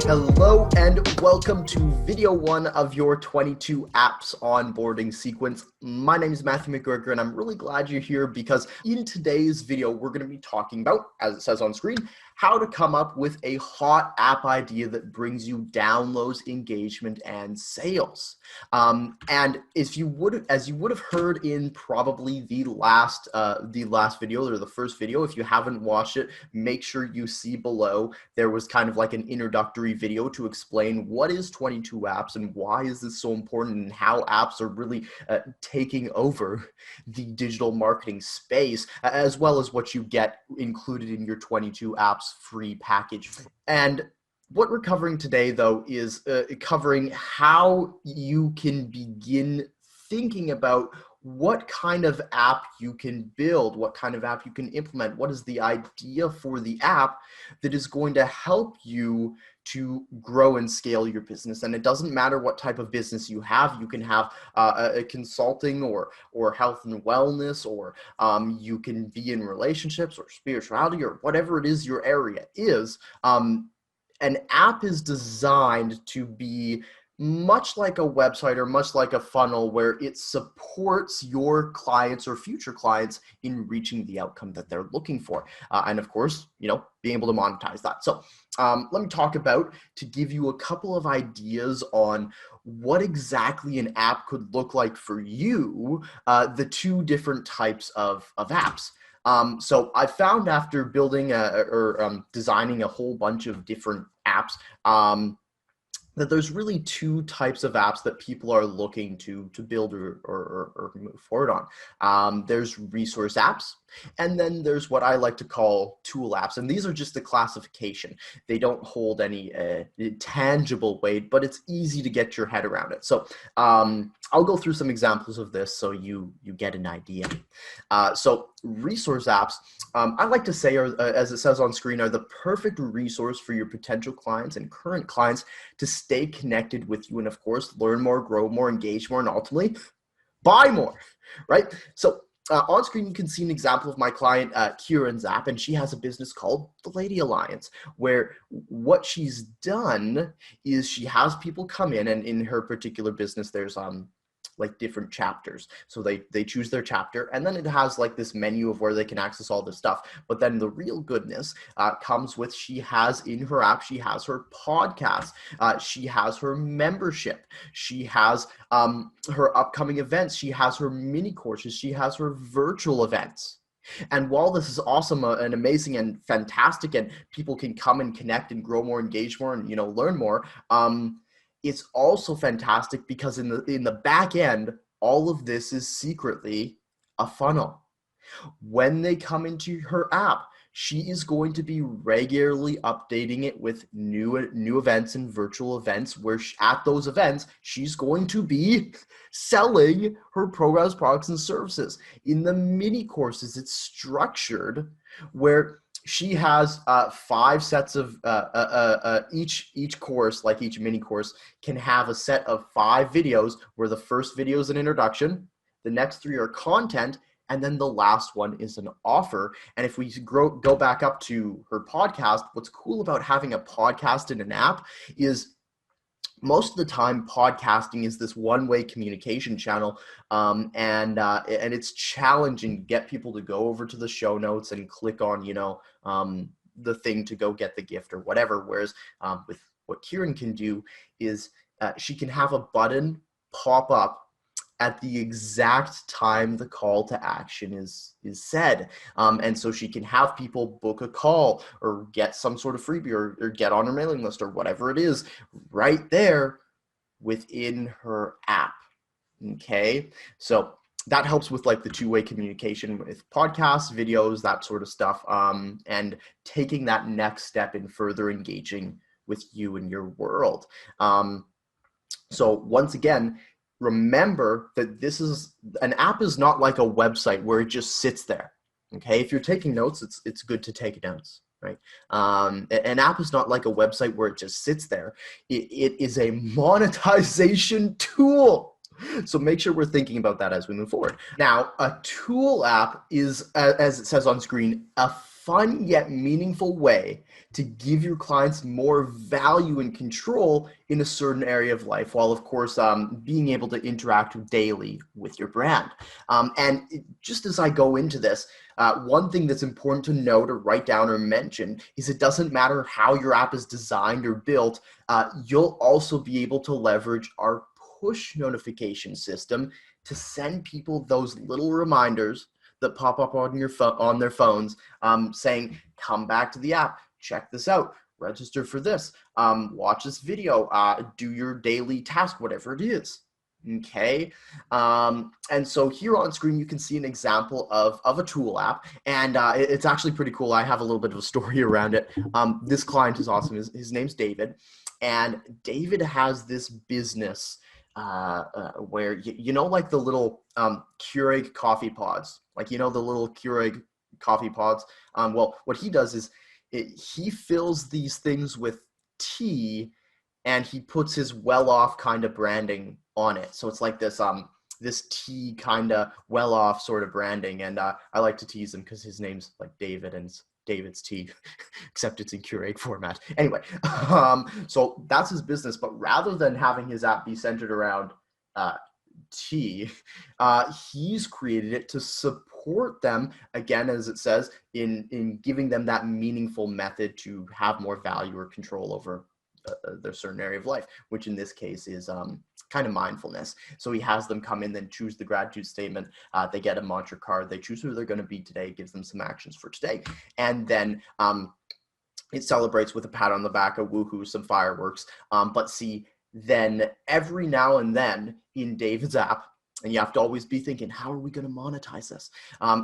Hello and welcome to video one of your 22 apps onboarding sequence. My name is Matthew McGregor and I'm really glad you're here because in today's video, we're going to be talking about, as it says on screen, how to come up with a hot app idea that brings you downloads, engagement, and sales. And as you would have heard in probably the last video or the first video, if you haven't watched it, make sure you see below. There was kind of like an introductory video to explain what is 22 apps and why is this so important and how apps are really taking over the digital marketing space, as well as what you get included in your 22 apps free package. And what we're covering today, though, is covering how you can begin thinking about what kind of app you can build, what kind of app you can implement, what is the idea for the app that is going to help you to grow and scale your business. And it doesn't matter what type of business you have. You can have a consulting or health and wellness, or you can be in relationships or spirituality or whatever it is your area is. An app is designed to be much like a website or much like a funnel where it supports your clients or future clients in reaching the outcome that they're looking for. And of course, being able to monetize that. So let me talk about, to give you a couple of ideas on what exactly an app could look like for you, the two different types of apps. So I found after building designing a whole bunch of different apps, that there's really two types of apps that people are looking to build or move forward on. There's resource apps, and then there's what I like to call tool apps. And these are just the classification. They don't hold any tangible weight, but it's easy to get your head around it. So I'll go through some examples of this so you get an idea. So resource apps, I like to say, are, as it says on screen, are the perfect resource for your potential clients and current clients to stay connected with you and, of course, learn more, grow more, engage more, and ultimately buy more, right? So on screen, you can see an example of my client, Kieran's app, and she has a business called The Lady Alliance, where what she's done is she has people come in, and in her particular business, there's like different chapters. So they choose their chapter, and then it has like this menu of where they can access all this stuff. But then the real goodness comes with, she has in her app, she has her podcast, she has her membership, she has her upcoming events, she has her mini courses, she has her virtual events. And while this is awesome and amazing and fantastic, and people can come and connect and grow more, engage more, and learn more, it's also fantastic because in the back end, all of this is secretly a funnel. When they come into her app, she is going to be regularly updating it with new events and virtual events, where at those events, she's going to be selling her programs, products, and services. In the mini courses, it's structured where she has 5 sets of each course, like each mini course, can have a set of 5 videos where the first video is an introduction, the next 3 are content, and then the last one is an offer. And if we go back up to her podcast, what's cool about having a podcast in an app is most of the time podcasting is this one-way communication channel, and it's challenging to get people to go over to the show notes and click on the thing to go get the gift or whatever. Whereas with what Kieran can do is she can have a button pop up at the exact time the call to action is said. And so she can have people book a call or get some sort of freebie or get on her mailing list or whatever it is right there within her app. Okay. So that helps with like the two-way communication with podcasts, videos, that sort of stuff. And taking that next step in further engaging with you and your world. So once again, remember that this is an app is not like a website where it just sits there. Okay, if you're taking notes, it's good to take notes, right? An app is not like a website where it just sits there. It is a monetization tool. So make sure we're thinking about that as we move forward. Now, a tool app is, as it says on screen, a fun yet meaningful way to give your clients more value and control in a certain area of life, while of course being able to interact daily with your brand. Just as I go into this, one thing that's important to note or write down or mention is it doesn't matter how your app is designed or built, you'll also be able to leverage our push notification system to send people those little reminders that pop up on your on their phones, saying, come back to the app, check this out, register for this, watch this video, do your daily task, whatever it is. Okay. And so here on screen, you can see an example of a tool app, and it's actually pretty cool. I have a little bit of a story around it. This client is awesome. His name's David, and David has this business where, you know, like the little Keurig coffee pods, like, you know, the little Keurig coffee pods. Well, what he does is he fills these things with tea, and he puts his well-off kind of branding on it. So it's like this this tea kind of well-off sort of branding. And I like to tease him because his name's like David, and it's David's tea, except it's in Keurig format. Anyway, so that's his business. But rather than having his app be centered around tea, he's created it to support them, again, as it says, in giving them that meaningful method to have more value or control over their certain area of life, which in this case is kind of mindfulness. So he has them come in, then choose the gratitude statement. They get a mantra card. They choose who they're going to be today, gives them some actions for today. And then it celebrates with a pat on the back, a woohoo, some fireworks. But see, then every now and then in David's app, and you have to always be thinking, how are we going to monetize this?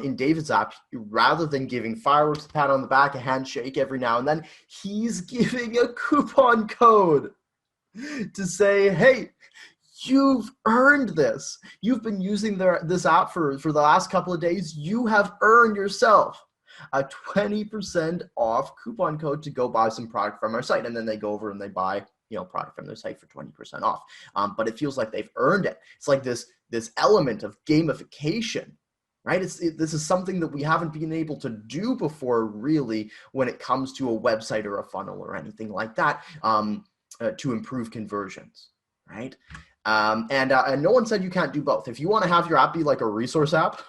In David's app, rather than giving fireworks, a pat on the back, a handshake every now and then, he's giving a coupon code to say, hey, you've earned this. You've been using this app for the last couple of days. You have earned yourself a 20% off coupon code to go buy some product from our site. And then they go over and they buy, you know, product from their site for 20% off. But it feels like they've earned it. It's like this element of gamification, right? This is something that we haven't been able to do before, really, when it comes to a website or a funnel or anything like that, to improve conversions, right? And no one said you can't do both. If you want to have your app be like a resource app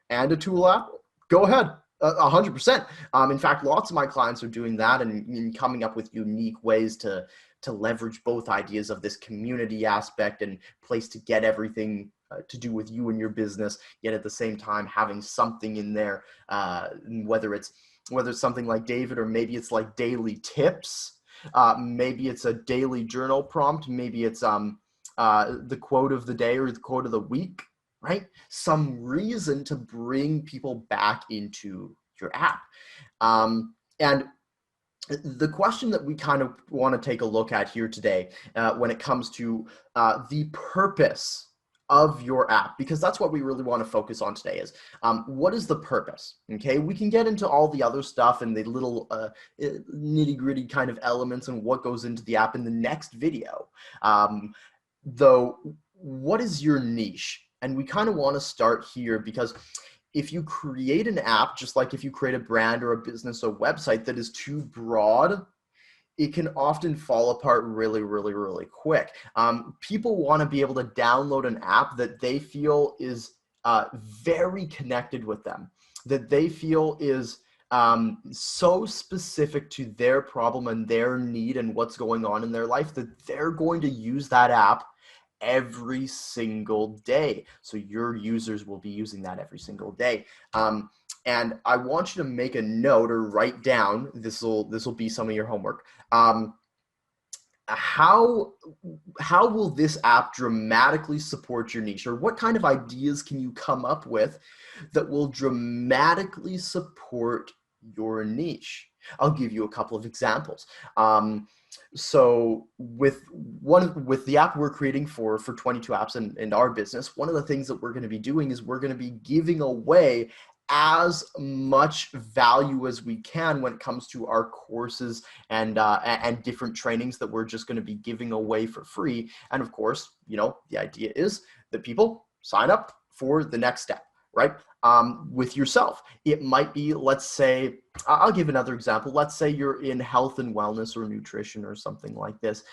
and a tool app, go ahead. 100%. In fact, lots of my clients are doing that and coming up with unique ways to leverage both ideas of this community aspect and place to get everything to do with you and your business, yet at the same time having something in there, whether it's something like David, or maybe it's like daily tips, maybe it's a daily journal prompt, maybe it's the quote of the day or the quote of the week, right? Some reason to bring people back into your app. And the question that we kind of want to take a look at here today, when it comes to the purpose of your app, because that's what we really want to focus on today, is what is the purpose? Okay, we can get into all the other stuff and the little nitty-gritty kind of elements and what goes into the app in the next video. Though, what is your niche? And we kind of want to start here, because if you create an app, just like if you create a brand or a business or website that is too broad, it can often fall apart really, really, really quick. People want to be able to download an app that they feel is very connected with them, that they feel is so specific to their problem and their need and what's going on in their life, that they're going to use that app every single day. So your users will be using that every single day. And I want you to make a note or write down, this will be some of your homework. How will this app dramatically support your niche? Or what kind of ideas can you come up with that will dramatically support your niche? I'll give you a couple of examples. So with the app we're creating for 22 apps in our business, one of the things that we're going to be doing is we're going to be giving away as much value as we can when it comes to our courses and different trainings that we're just going to be giving away for free. And of course, you know, the idea is that people sign up for the next step, right? With yourself. It might be, let's say, I'll give another example. Let's say you're in health and wellness or nutrition or something like this.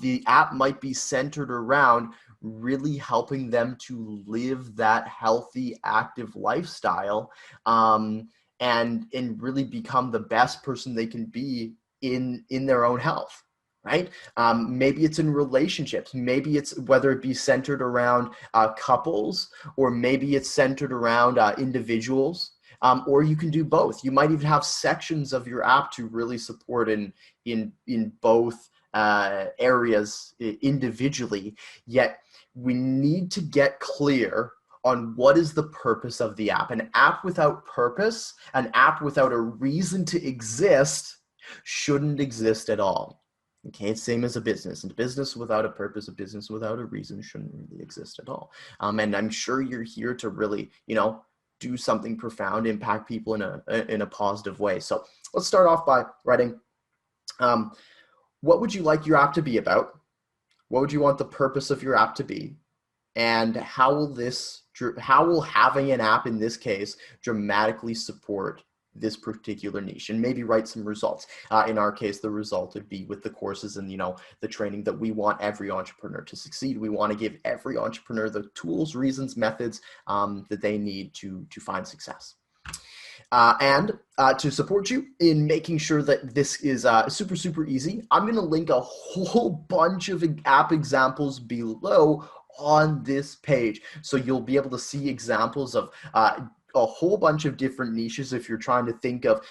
The app might be centered around really helping them to live that healthy, active lifestyle, and really become the best person they can be in their own health. Right? Maybe it's in relationships. Maybe it's whether it be centered around couples, or maybe it's centered around individuals, or you can do both. You might even have sections of your app to really support in both areas individually. Yet we need to get clear on what is the purpose of the app. An app without purpose, an app without a reason to exist, shouldn't exist at all. Okay, it's same as a business. A business without a purpose, a business without a reason shouldn't really exist at all. And I'm sure you're here to really, do something profound, impact people in a positive way. So let's start off by writing, what would you like your app to be about? What would you want the purpose of your app to be? And how will having an app in this case dramatically support this particular niche? And maybe write some results. In our case, the result would be with the courses and the training that we want every entrepreneur to succeed. We want to give every entrepreneur the tools, reasons, methods that they need to find success. And to support you in making sure that this is super, super easy, I'm going to link a whole bunch of app examples below on this page. So you'll be able to see examples of a whole bunch of different niches if you're trying to think of,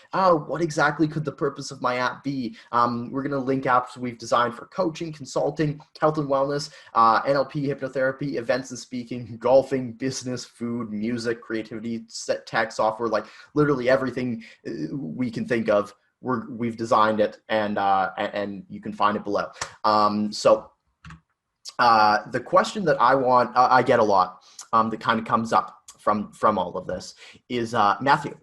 what exactly could the purpose of my app be? We're going to link apps we've designed for coaching, consulting, health and wellness, NLP, hypnotherapy, events and speaking, golfing, business, food, music, creativity, tech, software, like literally everything we can think of. We've designed it, and you can find it below. So the question that I get a lot that kind of comes up from all of this is, Matthew,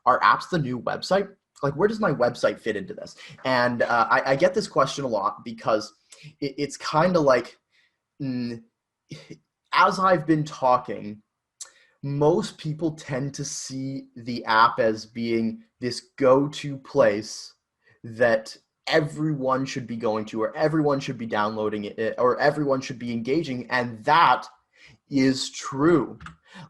are apps the new website? Like, where does my website fit into this? And I get this question a lot because it's kind of like, as I've been talking, most people tend to see the app as being this go-to place that everyone should be going to, or everyone should be downloading it, or everyone should be engaging. And that is true.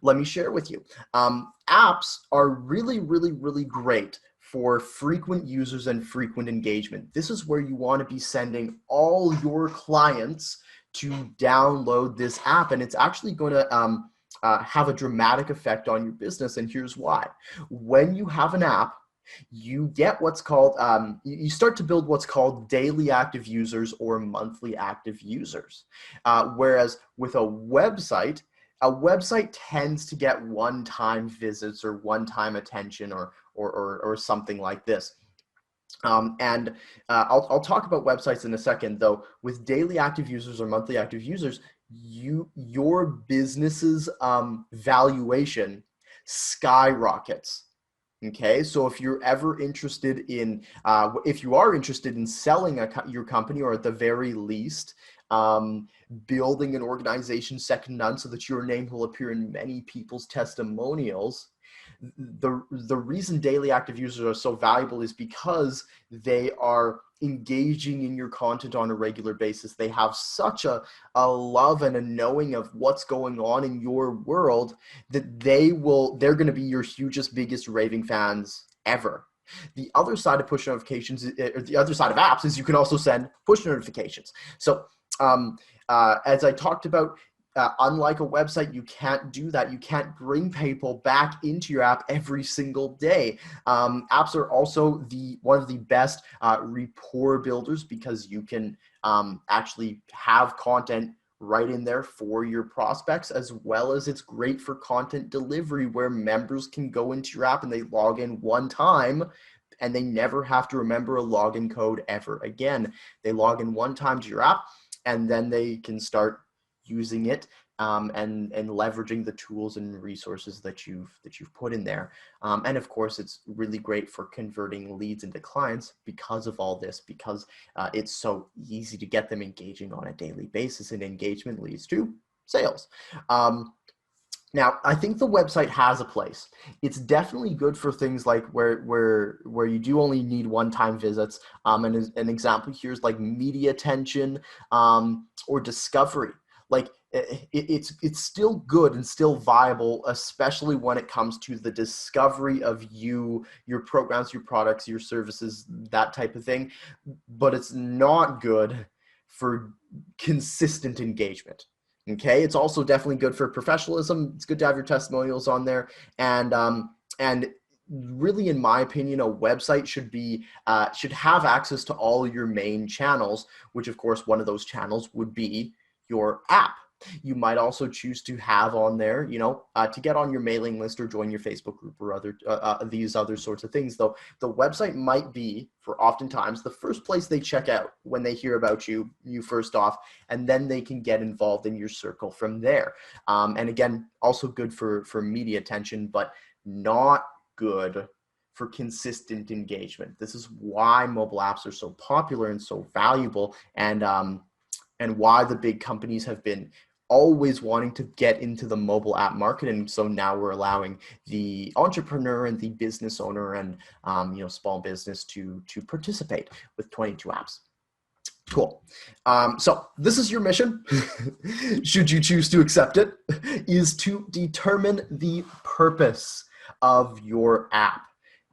Let me share with you. Apps are really, really, really great for frequent users and frequent engagement. This is where you want to be sending all your clients to download this app. And it's actually going to have a dramatic effect on your business. And here's why. When you have an app, you get what's called, you start to build what's called daily active users or monthly active users. Whereas with a website tends to get one-time visits or one-time attention or something like this. And I'll talk about websites in a second, though. With daily active users or monthly active users, your business's valuation skyrockets. Okay, so if you're ever interested in, if you are interested in selling your company, or at the very least, building an organization second to none so that your name will appear in many people's testimonials, the reason daily active users are so valuable is because they are engaging in your content on a regular basis. They have such a love and a knowing of what's going on in your world that they're going to be your hugest, biggest raving fans ever. The other side of push notifications, or the other side of apps, is you can also send push notifications. So as I talked about, unlike a website, you can't do that. You can't bring people back into your app every single day. Apps are also one of the best rapport builders, because you can actually have content right in there for your prospects, as well as it's great for content delivery, where members can go into your app and they log in one time and they never have to remember a login code ever again. They log in one time to your app, and then they can start using it and leveraging the tools and resources that you've put in there. And of course, it's really great for converting leads into clients because of all this, because it's so easy to get them engaging on a daily basis, and engagement leads to sales. Now, I think the website has a place. It's definitely good for things like where you do only need one-time visits. And an example here is like media attention or discovery. Like it's still good and still viable, especially when it comes to the discovery of you, your programs, your products, your services, that type of thing. But it's not good for consistent engagement. Okay, it's also definitely good for professionalism. It's good to have your testimonials on there, and really, in my opinion, a website should have access to all your main channels, which of course one of those channels would be your app. You might also choose to have on there, to get on your mailing list or join your Facebook group or other these other sorts of things. Though the website might be, for oftentimes, the first place they check out when they hear about you first off, and then they can get involved in your circle from there. And again, also good for media attention, but not good for consistent engagement. This is why mobile apps are so popular and so valuable, and why the big companies have been always wanting to get into the mobile app market. And so now we're allowing the entrepreneur and the business owner and small business to participate with 22 apps. Cool. So this is your mission, should you choose to accept it, is to determine the purpose of your app.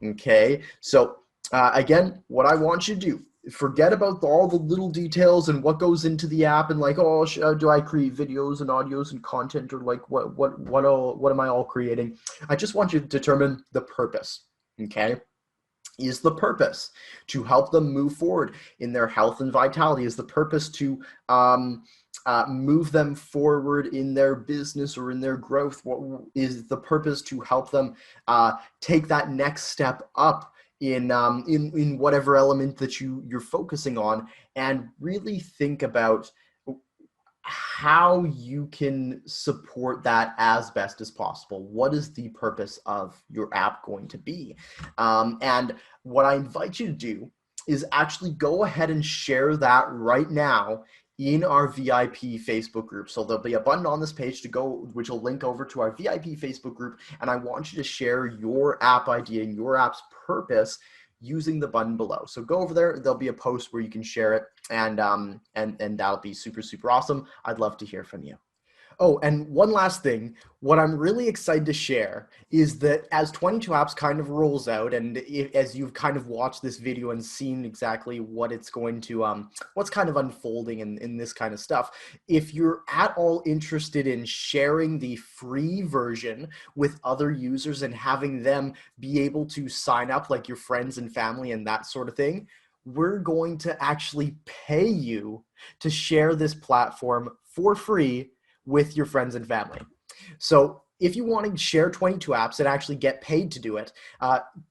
Okay. So again, what I want you to do, forget about all the little details and what goes into the app and like, oh, do I create videos and audios and content, or like what am I all creating? I just want you to determine the purpose. Okay. Is the purpose to help them move forward in their health and vitality? Is the purpose to move them forward in their business or in their growth? What is the purpose to help them take that next step up in whatever element that you're focusing on, and really think about how you can support that as best as possible. What is the purpose of your app going to be? And what I invite you to do is actually go ahead and share that right now in our VIP Facebook group. So there'll be a button on this page which will link over to our VIP Facebook group. And I want you to share your app idea and your app's purpose using the button below. So go over there. There'll be a post where you can share it, and that'll be super, super awesome. I'd love to hear from you. Oh, and one last thing, what I'm really excited to share is that as 22 Apps kind of rolls out, and as you've kind of watched this video and seen exactly what it's going to, what's kind of unfolding in this kind of stuff, if you're at all interested in sharing the free version with other users and having them be able to sign up, like your friends and family and that sort of thing, we're going to actually pay you to share this platform for free with your friends and family. So if you want to share 22 apps and actually get paid to do it,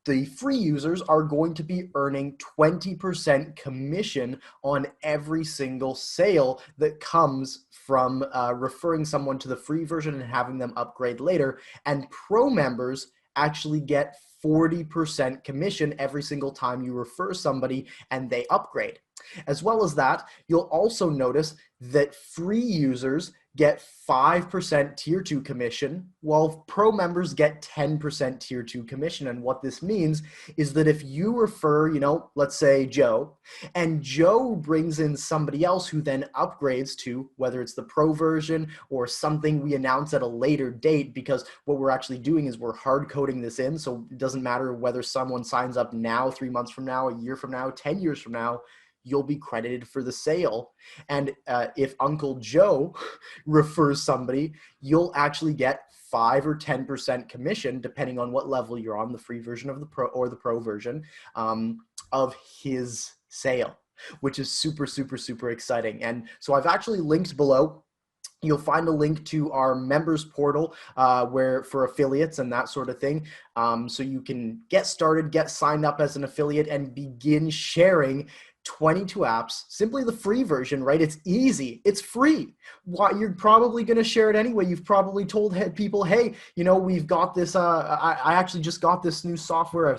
the free users are going to be earning 20% commission on every single sale that comes from referring someone to the free version and having them upgrade later. And pro members actually get 40% commission every single time you refer somebody and they upgrade. As well as that, you'll also notice that free users get 5% tier 2 commission, while pro members get 10% tier 2 commission. And what this means is that if you refer, let's say Joe, and Joe brings in somebody else who then upgrades to whether it's the pro version or something we announce at a later date, because what we're actually doing is we're hard coding this in. So it doesn't matter whether someone signs up now, 3 months from now, a year from now, 10 years from now, you'll be credited for the sale. And if Uncle Joe refers somebody, you'll actually get 5 or 10% commission, depending on what level you're on, the free version of the pro or the pro version of his sale, which is super, super, super exciting. And so I've actually linked below. You'll find a link to our members portal where for affiliates and that sort of thing. So you can get started, get signed up as an affiliate, and begin sharing 22 apps, simply the free version, right? It's easy. It's free. Why, you're probably going to share it anyway. You've probably told people, hey, we've got this. I actually just got this new software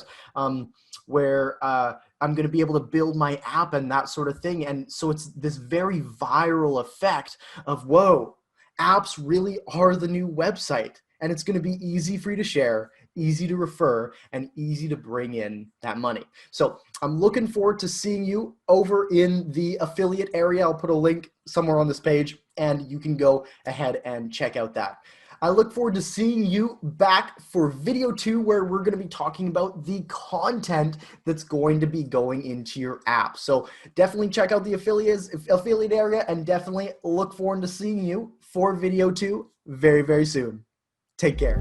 where I'm going to be able to build my app and that sort of thing. And so it's this very viral effect of, whoa, apps really are the new website. and it's going to be easy for you to share, easy to refer, and easy to bring in that money. So I'm looking forward to seeing you over in the affiliate area. I'll put a link somewhere on this page, and you can go ahead and check out that. I look forward to seeing you back for video 2, where we're going to be talking about the content that's going to be going into your app. So definitely check out the affiliate area, and definitely look forward to seeing you for video 2 very, very soon. Take care.